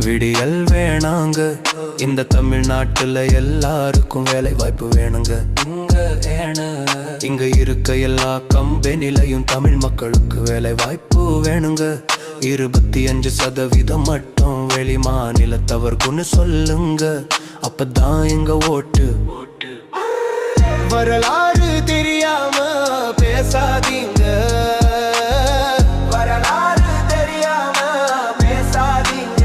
விடியல் வேணாங்க, இந்த தமிழ்நாட்டுல எல்லாருக்கும் வேலை வாய்ப்பு வேணுங்க. இங்க இருக்க எல்லா கம்பெனிலையும் தமிழ் மக்களுக்கு வேலை வாய்ப்பு வேணுங்க. 25% மட்டும் வெளி மாநிலத்தவர்க்குன்னு சொல்லுங்க, அப்பதான் எங்க ஓட்டு. வரலாறு தெரியாம பேசாதீங்க, வரலாறு தெரியாம பேசாதீங்க.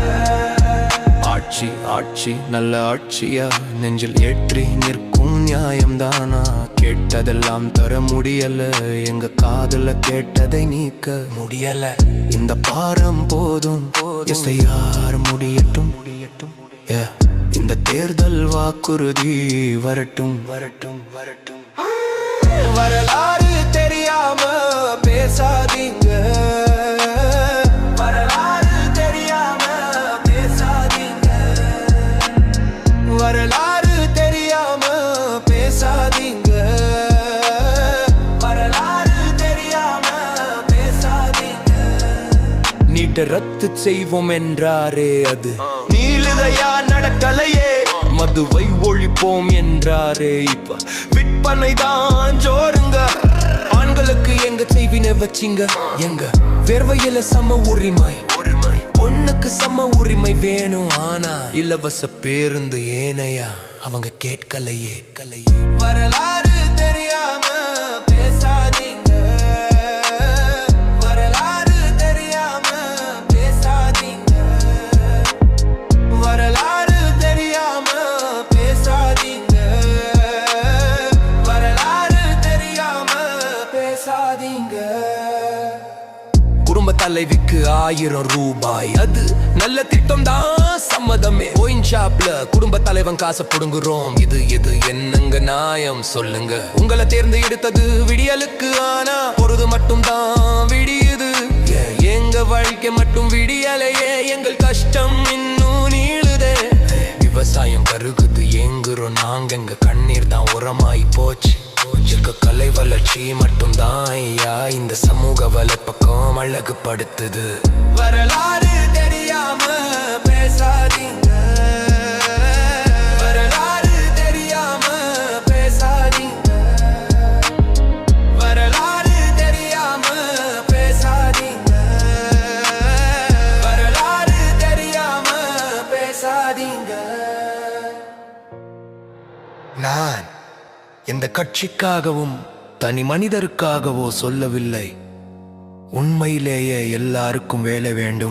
ஆட்சி ஆட்சி நல்ல ஆட்சியா நெஞ்சில் ஏற்றி நிற்கும் நியாயம்தானா? கேட்டதெல்லாம் தர முடியல, எங்க காதுல கேட்டதை நீக்க முடியல. இந்த பாரம் போதும், யார் முடியட்டும் முடியட்டும். இந்த தேர்தல் வாக்குறுதி வரட்டும் வரட்டும் வரட்டும். வரலாறு தெரியாம பேசாதீங்க, வரலாறு தெரியாம பேசாதீங்க, வரலாறு தெரியாம பேசாதீங்க, வரலாறு தெரியாம பேசாதீங்க. நீட்ட ரத்து செய்வோம் என்றாரே அது நீளுதையா நடக்கலையே. மதுவை ஒழிப்போம் என்றாரே இப்ப விற்பனை தான் ஜோருங்க. ஆண்களுக்கு எங்க செய்வினை வச்சிங்க, எங்க வேர்வையில சம உரிமை, பொண்ணுக்கு சம உரிமை வேணும். ஆனா இலவச பேருந்து ஏனையா அவங்க கேட்கலையே. வரலாறு தெரியாம பேசாதீங்க, வரலாறு தெரியாம பேசாதீங்க, வரலாறு தெரியாம பேசாதீங்க, வரலாறு தெரியாம பேசாதீங்க. குடும்ப தலைவிக்கு 1000 ரூபாய், அது நல்ல திட்டம் தான், சம்மதமே. ஒயின் ஷாப்ல குடும்ப தலைவன் காசை புடுங்குறோம், இது எது என்னங்க நியாயம் சொல்லுங்க? உங்களை தேர்ந்து எடுத்தது விடியலுக்கு, ஆனா பொழுது மட்டும் தான் விடியுது. எங்க வாழ்க்கை மட்டும் விடியலையே, எங்கள் கஷ்டம் இன்னும் நீளுதே. விவசாயம் கருகுது ஏங்குறோம் நாங்க, எங்க கண்ணீர் தான் உரமாயி போச்சு. கலை வளர்ச்சி மட்டும் தான் ஐயா இந்த சமூக வலைப்பக்கம் அழகுபடுத்துது. வரலாறு தெரியாம பேசாதீங்க, வரலாறு தெரியாம பேசாதீங்க, வரலாறு தெரியாம பேசாதீங்க, வரலாறு தெரியாம பேசாதீங்க. நான் எந்த கட்சிக்காகவும் தனி மனிதருக்காகவோ சொல்லவில்லை, உண்மையிலேயே எல்லாருக்கும் வேலை வேண்டும்.